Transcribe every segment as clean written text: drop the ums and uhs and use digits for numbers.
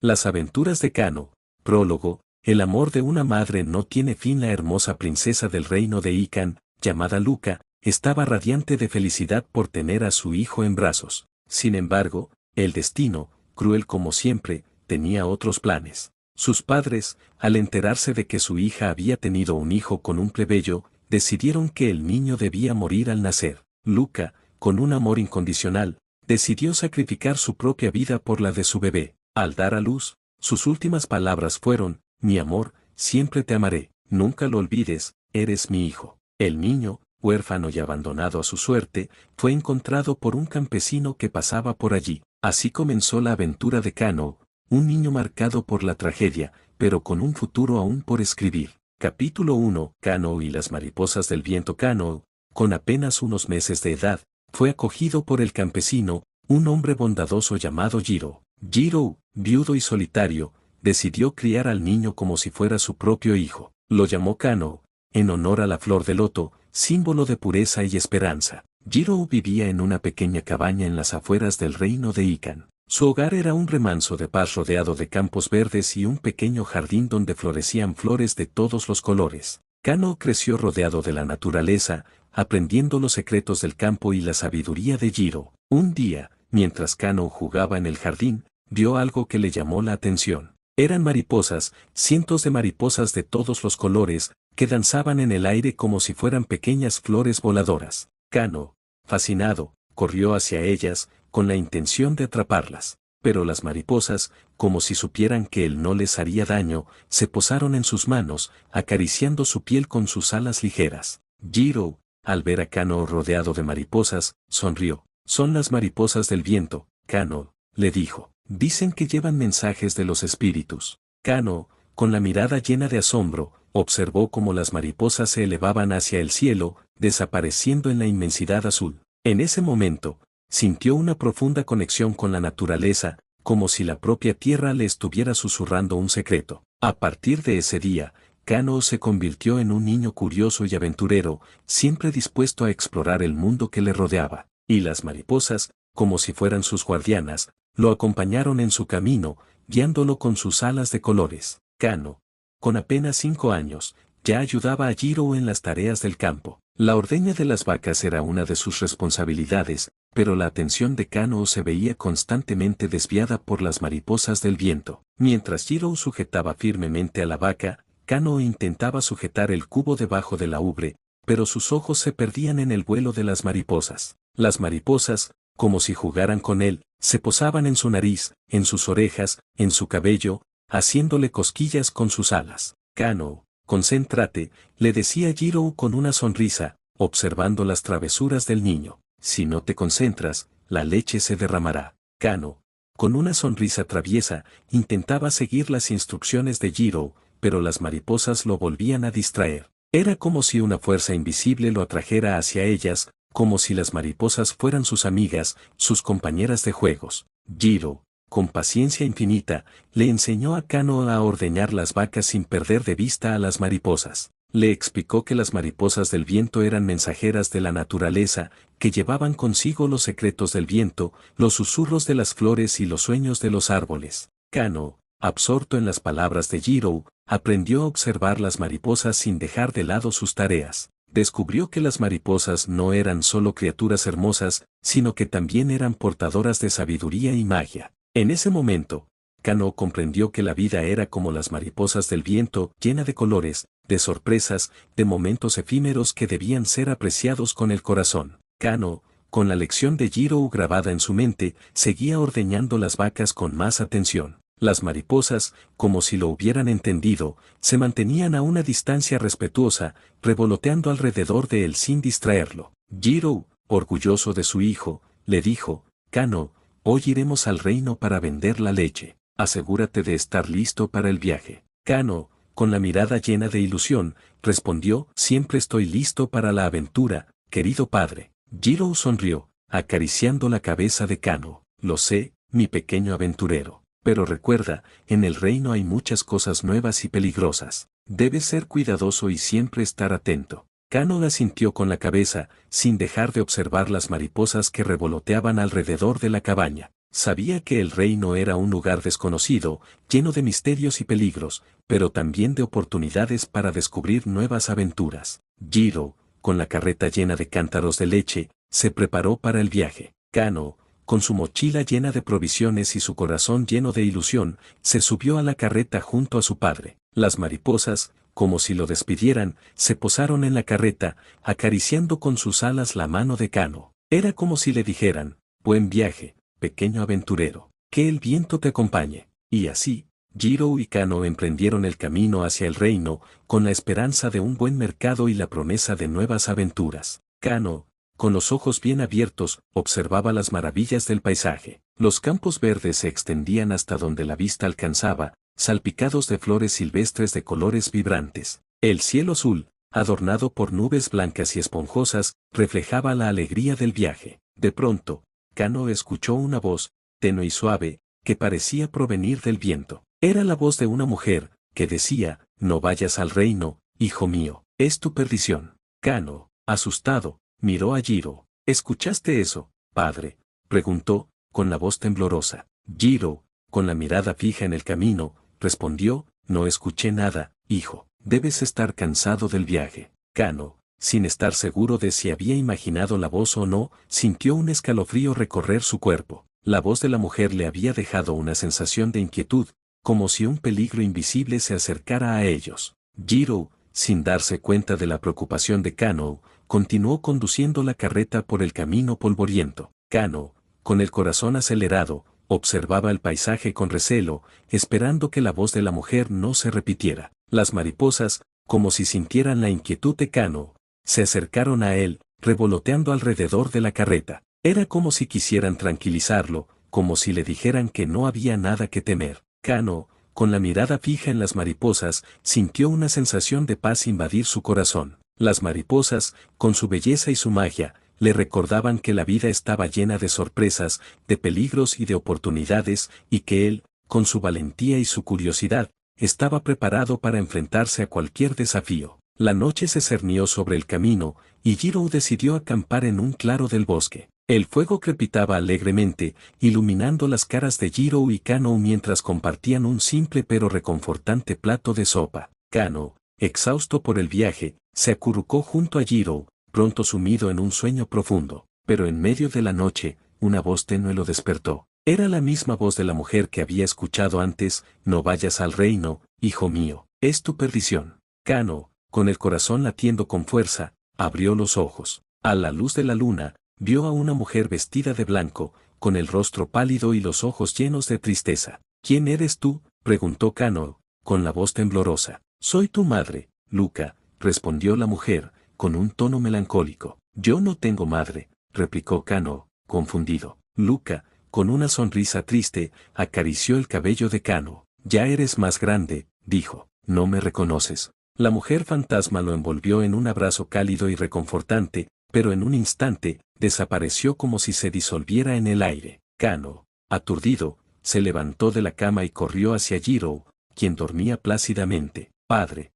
Las aventuras de Kano. Prólogo. El amor de una madre no tiene fin. La hermosa princesa del reino de Ikan, llamada Luca, estaba radiante de felicidad por tener a su hijo en brazos. Sin embargo, el destino, cruel como siempre, tenía otros planes. Sus padres, al enterarse de que su hija había tenido un hijo con un plebeyo, decidieron que el niño debía morir al nacer. Luca, con un amor incondicional, decidió sacrificar su propia vida por la de su bebé. Al dar a luz, sus últimas palabras fueron: mi amor, siempre te amaré, nunca lo olvides, eres mi hijo. El niño, huérfano y abandonado a su suerte, fue encontrado por un campesino que pasaba por allí. Así comenzó la aventura de Kano, un niño marcado por la tragedia, pero con un futuro aún por escribir. Capítulo 1. Kano y las mariposas del viento. Kano, con apenas unos meses de edad, fue acogido por el campesino, un hombre bondadoso llamado Jiro. Jiro, viudo y solitario, decidió criar al niño como si fuera su propio hijo. Lo llamó Kano, en honor a la flor de loto, símbolo de pureza y esperanza. Jiro vivía en una pequeña cabaña en las afueras del reino de Ikan. Su hogar era un remanso de paz rodeado de campos verdes y un pequeño jardín donde florecían flores de todos los colores. Kano creció rodeado de la naturaleza, aprendiendo los secretos del campo y la sabiduría de Jiro. Un día, mientras Kano jugaba en el jardín, vio algo que le llamó la atención. Eran mariposas, cientos de mariposas de todos los colores, que danzaban en el aire como si fueran pequeñas flores voladoras. Kano, fascinado, corrió hacia ellas, con la intención de atraparlas. Pero las mariposas, como si supieran que él no les haría daño, se posaron en sus manos, acariciando su piel con sus alas ligeras. Jiro, al ver a Kano rodeado de mariposas, sonrió. Son las mariposas del viento, Kano, le dijo. Dicen que llevan mensajes de los espíritus. Kano, con la mirada llena de asombro, observó cómo las mariposas se elevaban hacia el cielo, desapareciendo en la inmensidad azul. En ese momento, sintió una profunda conexión con la naturaleza, como si la propia tierra le estuviera susurrando un secreto. A partir de ese día, Kano se convirtió en un niño curioso y aventurero, siempre dispuesto a explorar el mundo que le rodeaba. Y las mariposas, como si fueran sus guardianas, lo acompañaron en su camino, guiándolo con sus alas de colores. Kano, con apenas 5 años, ya ayudaba a Jiro en las tareas del campo. La ordeña de las vacas era una de sus responsabilidades, pero la atención de Kano se veía constantemente desviada por las mariposas del viento. Mientras Jiro sujetaba firmemente a la vaca, Kano intentaba sujetar el cubo debajo de la ubre, pero sus ojos se perdían en el vuelo de las mariposas. Las mariposas, como si jugaran con él, se posaban en su nariz, en sus orejas, en su cabello, haciéndole cosquillas con sus alas. Kano, concéntrate, le decía Jiro con una sonrisa, observando las travesuras del niño. Si no te concentras, la leche se derramará. Kano, con una sonrisa traviesa, intentaba seguir las instrucciones de Jiro, pero las mariposas lo volvían a distraer. Era como si una fuerza invisible lo atrajera hacia ellas, como si las mariposas fueran sus amigas, sus compañeras de juegos. Jiro, con paciencia infinita, le enseñó a Kano a ordeñar las vacas sin perder de vista a las mariposas. Le explicó que las mariposas del viento eran mensajeras de la naturaleza, que llevaban consigo los secretos del viento, los susurros de las flores y los sueños de los árboles. Kano, absorto en las palabras de Jiro, aprendió a observar las mariposas sin dejar de lado sus tareas. Descubrió que las mariposas no eran solo criaturas hermosas, sino que también eran portadoras de sabiduría y magia. En ese momento, Kano comprendió que la vida era como las mariposas del viento, llena de colores, de sorpresas, de momentos efímeros que debían ser apreciados con el corazón. Kano, con la lección de Jiro grabada en su mente, seguía ordeñando las vacas con más atención. Las mariposas, como si lo hubieran entendido, se mantenían a una distancia respetuosa, revoloteando alrededor de él sin distraerlo. Jiro, orgulloso de su hijo, le dijo: Kano, hoy iremos al reino para vender la leche. Asegúrate de estar listo para el viaje. Kano, con la mirada llena de ilusión, respondió: siempre estoy listo para la aventura, querido padre. Jiro sonrió, acariciando la cabeza de Kano. Lo sé, mi pequeño aventurero. Pero recuerda, en el reino hay muchas cosas nuevas y peligrosas. Debes ser cuidadoso y siempre estar atento. Kano asintió con la cabeza, sin dejar de observar las mariposas que revoloteaban alrededor de la cabaña. Sabía que el reino era un lugar desconocido, lleno de misterios y peligros, pero también de oportunidades para descubrir nuevas aventuras. Jiro, con la carreta llena de cántaros de leche, se preparó para el viaje. Kano, con su mochila llena de provisiones y su corazón lleno de ilusión, se subió a la carreta junto a su padre. Las mariposas, como si lo despidieran, se posaron en la carreta, acariciando con sus alas la mano de Kano. Era como si le dijeran, buen viaje, pequeño aventurero, que el viento te acompañe. Y así, Jiro y Kano emprendieron el camino hacia el reino, con la esperanza de un buen mercado y la promesa de nuevas aventuras. Kano, con los ojos bien abiertos, observaba las maravillas del paisaje. Los campos verdes se extendían hasta donde la vista alcanzaba, salpicados de flores silvestres de colores vibrantes. El cielo azul, adornado por nubes blancas y esponjosas, reflejaba la alegría del viaje. De pronto, Kano escuchó una voz, tenue y suave, que parecía provenir del viento. Era la voz de una mujer, que decía, no vayas al reino, hijo mío, es tu perdición. Kano, asustado, miró a Jiro. ¿Escuchaste eso, padre?, preguntó, con la voz temblorosa. Jiro, con la mirada fija en el camino, respondió, no escuché nada, hijo, debes estar cansado del viaje. Kano, sin estar seguro de si había imaginado la voz o no, sintió un escalofrío recorrer su cuerpo. La voz de la mujer le había dejado una sensación de inquietud, como si un peligro invisible se acercara a ellos. Jiro, sin darse cuenta de la preocupación de Kano, continuó conduciendo la carreta por el camino polvoriento. Kano, con el corazón acelerado, observaba el paisaje con recelo, esperando que la voz de la mujer no se repitiera. Las mariposas, como si sintieran la inquietud de Kano, se acercaron a él, revoloteando alrededor de la carreta. Era como si quisieran tranquilizarlo, como si le dijeran que no había nada que temer. Kano, con la mirada fija en las mariposas, sintió una sensación de paz invadir su corazón. Las mariposas, con su belleza y su magia, le recordaban que la vida estaba llena de sorpresas, de peligros y de oportunidades, y que él, con su valentía y su curiosidad, estaba preparado para enfrentarse a cualquier desafío. La noche se cernió sobre el camino, y Jiro decidió acampar en un claro del bosque. El fuego crepitaba alegremente, iluminando las caras de Jiro y Kano mientras compartían un simple pero reconfortante plato de sopa. Kano, exhausto por el viaje, se acurrucó junto a Jiro, pronto sumido en un sueño profundo. Pero en medio de la noche, una voz tenue lo despertó. Era la misma voz de la mujer que había escuchado antes, no vayas al reino, hijo mío, es tu perdición. Kano, con el corazón latiendo con fuerza, abrió los ojos. A la luz de la luna, vio a una mujer vestida de blanco, con el rostro pálido y los ojos llenos de tristeza. ¿Quién eres tú?, preguntó Kano, con la voz temblorosa. Soy tu madre, Luca, respondió la mujer, con un tono melancólico. Yo no tengo madre, replicó Kano, confundido. Luca, con una sonrisa triste, acarició el cabello de Kano. Ya eres más grande, dijo. ¿No me reconoces? La mujer fantasma lo envolvió en un abrazo cálido y reconfortante, pero en un instante, desapareció como si se disolviera en el aire. Kano, aturdido, se levantó de la cama y corrió hacia Jiro, quien dormía plácidamente. Padre,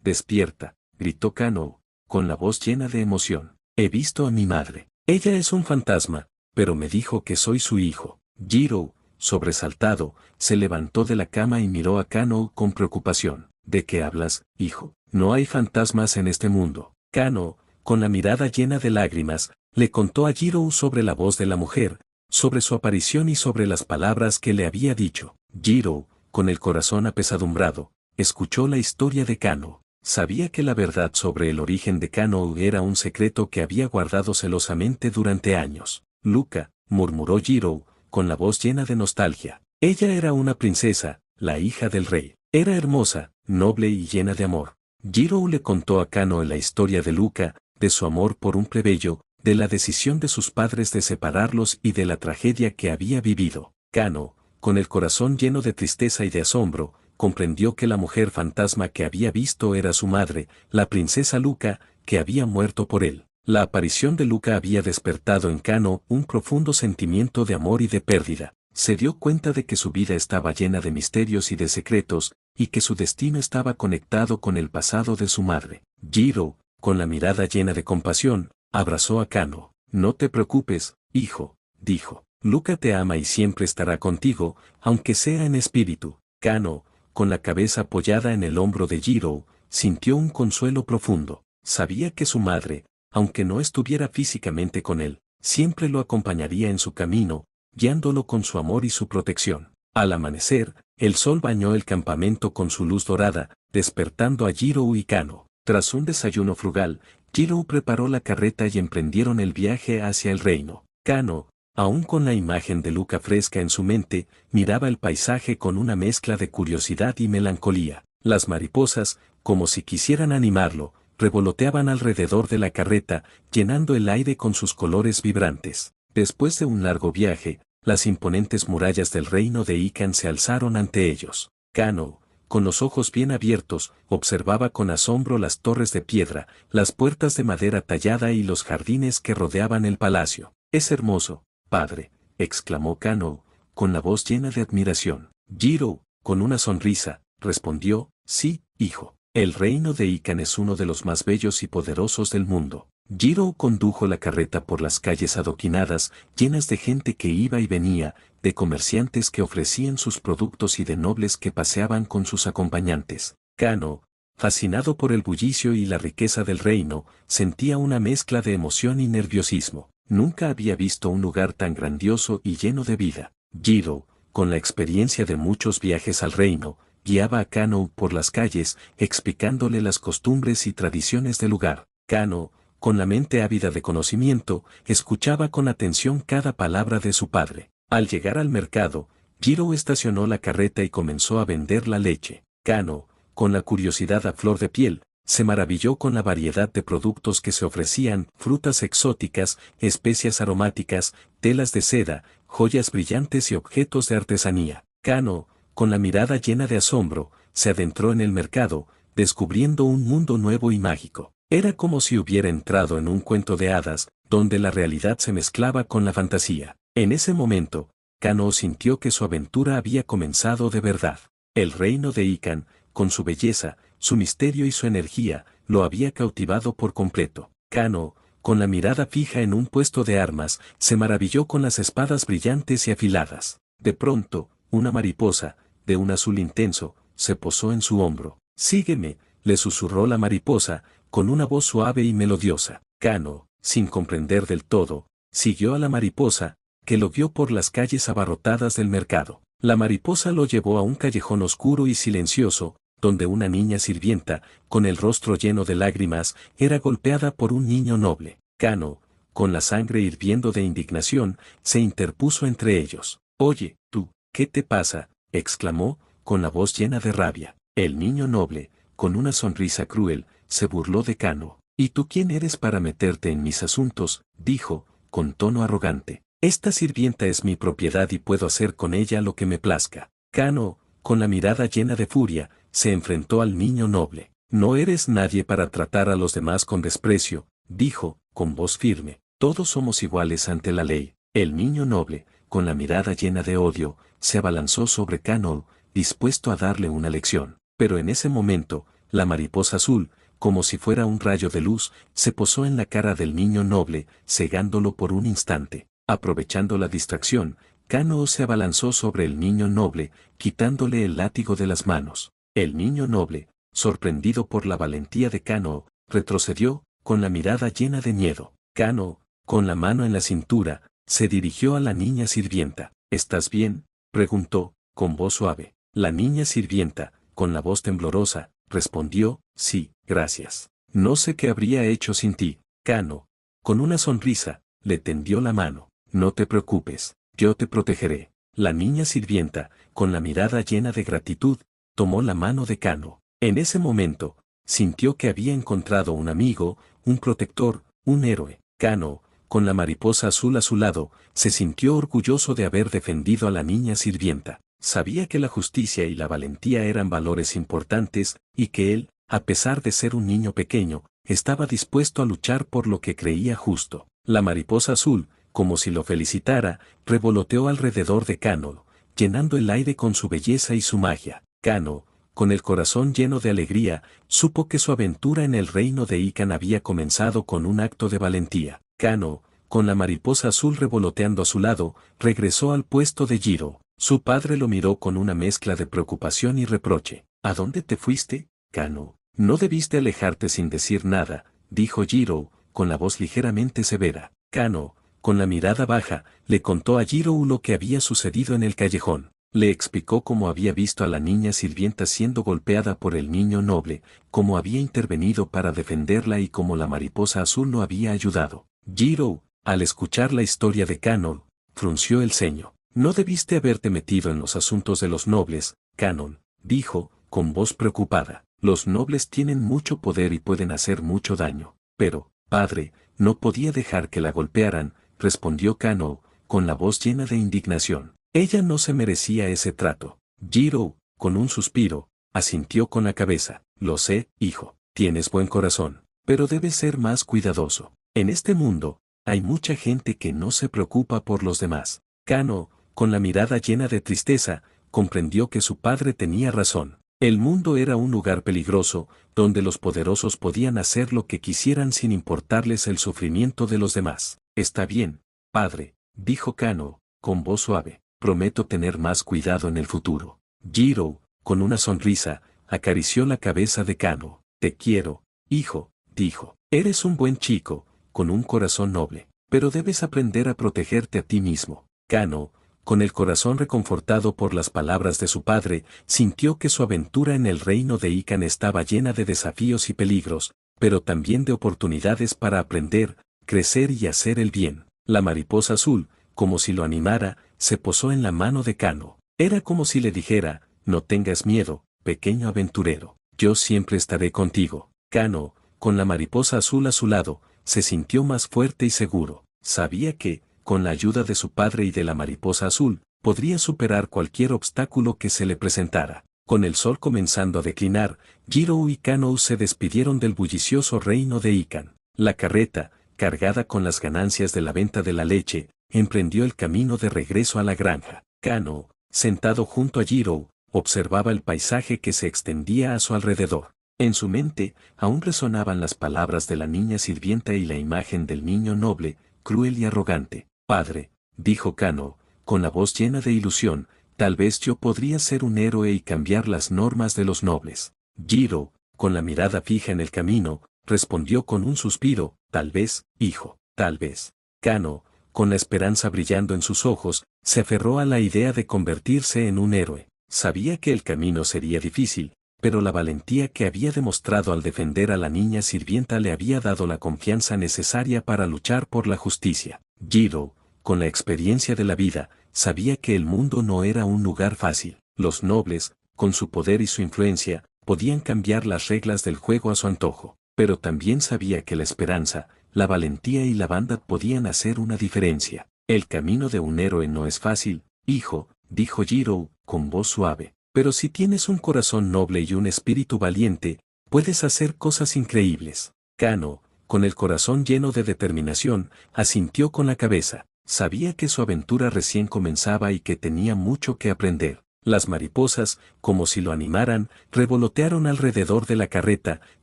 despierta, gritó Kano, con la voz llena de emoción. He visto a mi madre. Ella es un fantasma, pero me dijo que soy su hijo. Jiro, sobresaltado, se levantó de la cama y miró a Kano con preocupación. ¿De qué hablas, hijo? No hay fantasmas en este mundo. Kano, con la mirada llena de lágrimas, le contó a Jiro sobre la voz de la mujer, sobre su aparición y sobre las palabras que le había dicho. Jiro, con el corazón apesadumbrado, escuchó la historia de Kano. Sabía que la verdad sobre el origen de Kano era un secreto que había guardado celosamente durante años. Luca, murmuró Jiro, con la voz llena de nostalgia. Ella era una princesa, la hija del rey. Era hermosa, noble y llena de amor. Jiro le contó a Kano la historia de Luca, de su amor por un plebeyo, de la decisión de sus padres de separarlos y de la tragedia que había vivido. Kano, con el corazón lleno de tristeza y de asombro, comprendió que la mujer fantasma que había visto era su madre, la princesa Luca, que había muerto por él. La aparición de Luca había despertado en Kano un profundo sentimiento de amor y de pérdida. Se dio cuenta de que su vida estaba llena de misterios y de secretos, y que su destino estaba conectado con el pasado de su madre. Jiro, con la mirada llena de compasión, abrazó a Kano. No te preocupes, hijo, dijo. Luca te ama y siempre estará contigo, aunque sea en espíritu. Kano, con la cabeza apoyada en el hombro de Jiro, sintió un consuelo profundo. Sabía que su madre, aunque no estuviera físicamente con él, siempre lo acompañaría en su camino, guiándolo con su amor y su protección. Al amanecer, el sol bañó el campamento con su luz dorada, despertando a Jiro y Kano. Tras un desayuno frugal, Jiro preparó la carreta y emprendieron el viaje hacia el reino. Kano, aún con la imagen de Luca fresca en su mente, miraba el paisaje con una mezcla de curiosidad y melancolía. Las mariposas, como si quisieran animarlo, revoloteaban alrededor de la carreta, llenando el aire con sus colores vibrantes. Después de un largo viaje, las imponentes murallas del reino de Ikan se alzaron ante ellos. Kano, con los ojos bien abiertos, observaba con asombro las torres de piedra, las puertas de madera tallada y los jardines que rodeaban el palacio. «Es hermoso, padre», exclamó Kano, con la voz llena de admiración. Jiro, con una sonrisa, respondió: «Sí, hijo. El reino de Ikan es uno de los más bellos y poderosos del mundo». Jiro condujo la carreta por las calles adoquinadas, llenas de gente que iba y venía, de comerciantes que ofrecían sus productos y de nobles que paseaban con sus acompañantes. Kano, fascinado por el bullicio y la riqueza del reino, sentía una mezcla de emoción y nerviosismo. Nunca había visto un lugar tan grandioso y lleno de vida. Jiro, con la experiencia de muchos viajes al reino, guiaba a Kano por las calles, explicándole las costumbres y tradiciones del lugar. Kano, con la mente ávida de conocimiento, escuchaba con atención cada palabra de su padre. Al llegar al mercado, Jiro estacionó la carreta y comenzó a vender la leche. Kano, con la curiosidad a flor de piel, se maravilló con la variedad de productos que se ofrecían: frutas exóticas, especias aromáticas, telas de seda, joyas brillantes y objetos de artesanía. Kano, con la mirada llena de asombro, se adentró en el mercado, descubriendo un mundo nuevo y mágico. Era como si hubiera entrado en un cuento de hadas, donde la realidad se mezclaba con la fantasía. En ese momento, Kano sintió que su aventura había comenzado de verdad. El reino de Ikan, con su belleza, su misterio y su energía, lo había cautivado por completo. Kano, con la mirada fija en un puesto de armas, se maravilló con las espadas brillantes y afiladas. De pronto, una mariposa, de un azul intenso, se posó en su hombro. «Sígueme», le susurró la mariposa, con una voz suave y melodiosa. Kano, sin comprender del todo, siguió a la mariposa, que lo guió por las calles abarrotadas del mercado. La mariposa lo llevó a un callejón oscuro y silencioso, donde una niña sirvienta, con el rostro lleno de lágrimas, era golpeada por un niño noble. Kano, con la sangre hirviendo de indignación, se interpuso entre ellos. «Oye, tú, ¿qué te pasa?», exclamó, con la voz llena de rabia. El niño noble, con una sonrisa cruel, se burló de Kano. «¿Y tú quién eres para meterte en mis asuntos?», dijo, con tono arrogante. «Esta sirvienta es mi propiedad y puedo hacer con ella lo que me plazca». Kano, con la mirada llena de furia, se enfrentó al niño noble. «No eres nadie para tratar a los demás con desprecio», dijo, con voz firme. «Todos somos iguales ante la ley». El niño noble, con la mirada llena de odio, se abalanzó sobre Kano, dispuesto a darle una lección. Pero en ese momento, la mariposa azul, como si fuera un rayo de luz, se posó en la cara del niño noble, cegándolo por un instante. Aprovechando la distracción, Kano se abalanzó sobre el niño noble, quitándole el látigo de las manos. El niño noble, sorprendido por la valentía de Kano, retrocedió, con la mirada llena de miedo. Kano, con la mano en la cintura, se dirigió a la niña sirvienta. «¿Estás bien?», preguntó, con voz suave. La niña sirvienta, con la voz temblorosa, respondió: «Sí, gracias. No sé qué habría hecho sin ti». Kano, con una sonrisa, le tendió la mano. «No te preocupes, yo te protegeré». La niña sirvienta, con la mirada llena de gratitud, tomó la mano de Kano. En ese momento, sintió que había encontrado un amigo, un protector, un héroe. Kano, con la mariposa azul a su lado, se sintió orgulloso de haber defendido a la niña sirvienta. Sabía que la justicia y la valentía eran valores importantes, y que él, a pesar de ser un niño pequeño, estaba dispuesto a luchar por lo que creía justo. La mariposa azul, como si lo felicitara, revoloteó alrededor de Kano, llenando el aire con su belleza y su magia. Kano, con el corazón lleno de alegría, supo que su aventura en el reino de Ikan había comenzado con un acto de valentía. Kano, con la mariposa azul revoloteando a su lado, regresó al puesto de Jiro. Su padre lo miró con una mezcla de preocupación y reproche. ¿A dónde te fuiste, Kano? No debiste alejarte sin decir nada, dijo Jiro, con la voz ligeramente severa. Kano, con la mirada baja, le contó a Jiro lo que había sucedido en el callejón. Le explicó cómo había visto a la niña sirvienta siendo golpeada por el niño noble, cómo había intervenido para defenderla y cómo la mariposa azul lo había ayudado. Jiro, al escuchar la historia de Kano, frunció el ceño. No debiste haberte metido en los asuntos de los nobles, Kano, dijo, con voz preocupada. Los nobles tienen mucho poder y pueden hacer mucho daño. Pero, padre, no podía dejar que la golpearan, respondió Kano, con la voz llena de indignación. Ella no se merecía ese trato. Jiro, con un suspiro, asintió con la cabeza. Lo sé, hijo, tienes buen corazón, pero debes ser más cuidadoso. En este mundo, hay mucha gente que no se preocupa por los demás. Kano, con la mirada llena de tristeza, comprendió que su padre tenía razón. El mundo era un lugar peligroso, donde los poderosos podían hacer lo que quisieran sin importarles el sufrimiento de los demás. Está bien, padre, dijo Kano, con voz suave. Prometo tener más cuidado en el futuro. Jiro, con una sonrisa, acarició la cabeza de Kano. Te quiero, hijo, dijo. Eres un buen chico, con un corazón noble, pero debes aprender a protegerte a ti mismo. Kano, con el corazón reconfortado por las palabras de su padre, sintió que su aventura en el reino de Ikan estaba llena de desafíos y peligros, pero también de oportunidades para aprender, crecer y hacer el bien. La mariposa azul, como si lo animara, se posó en la mano de Kano. Era como si le dijera, no tengas miedo, pequeño aventurero, yo siempre estaré contigo. Kano, con la mariposa azul a su lado, se sintió más fuerte y seguro. Sabía que, con la ayuda de su padre y de la mariposa azul, podría superar cualquier obstáculo que se le presentara. Con el sol comenzando a declinar, Jiro y Kano se despidieron del bullicioso reino de Ikan. La carreta, cargada con las ganancias de la venta de la leche, emprendió el camino de regreso a la granja. Kano, sentado junto a Jiro, observaba el paisaje que se extendía a su alrededor. En su mente, aún resonaban las palabras de la niña sirvienta y la imagen del niño noble, cruel y arrogante. Padre, dijo Kano, con la voz llena de ilusión, tal vez yo podría ser un héroe y cambiar las normas de los nobles. Jiro, con la mirada fija en el camino, respondió con un suspiro, tal vez, hijo, tal vez. Kano, con la esperanza brillando en sus ojos, se aferró a la idea de convertirse en un héroe. Sabía que el camino sería difícil, pero la valentía que había demostrado al defender a la niña sirvienta le había dado la confianza necesaria para luchar por la justicia. Jiro, con la experiencia de la vida, sabía que el mundo no era un lugar fácil. Los nobles, con su poder y su influencia, podían cambiar las reglas del juego a su antojo, pero también sabía que la esperanza, la valentía y la bondad podían hacer una diferencia. El camino de un héroe no es fácil, hijo, dijo Jiro, con voz suave. Pero si tienes un corazón noble y un espíritu valiente, puedes hacer cosas increíbles. Kano, con el corazón lleno de determinación, asintió con la cabeza. Sabía que su aventura recién comenzaba y que tenía mucho que aprender. Las mariposas, como si lo animaran, revolotearon alrededor de la carreta,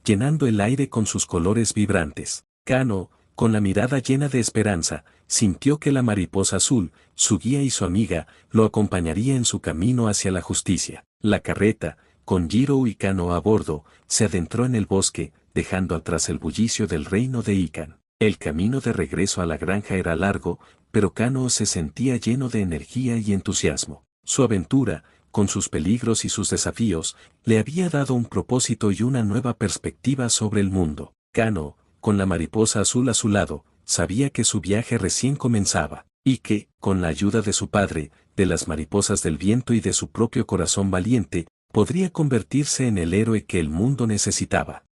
llenando el aire con sus colores vibrantes. Kano, con la mirada llena de esperanza, sintió que la mariposa azul, su guía y su amiga, lo acompañaría en su camino hacia la justicia. La carreta, con Jiro y Kano a bordo, se adentró en el bosque, dejando atrás el bullicio del reino de Ikan. El camino de regreso a la granja era largo, pero Kano se sentía lleno de energía y entusiasmo. Su aventura, con sus peligros y sus desafíos, le había dado un propósito y una nueva perspectiva sobre el mundo. Kano, con la mariposa azul a su lado, sabía que su viaje recién comenzaba, y que, con la ayuda de su padre, de las mariposas del viento y de su propio corazón valiente, podría convertirse en el héroe que el mundo necesitaba.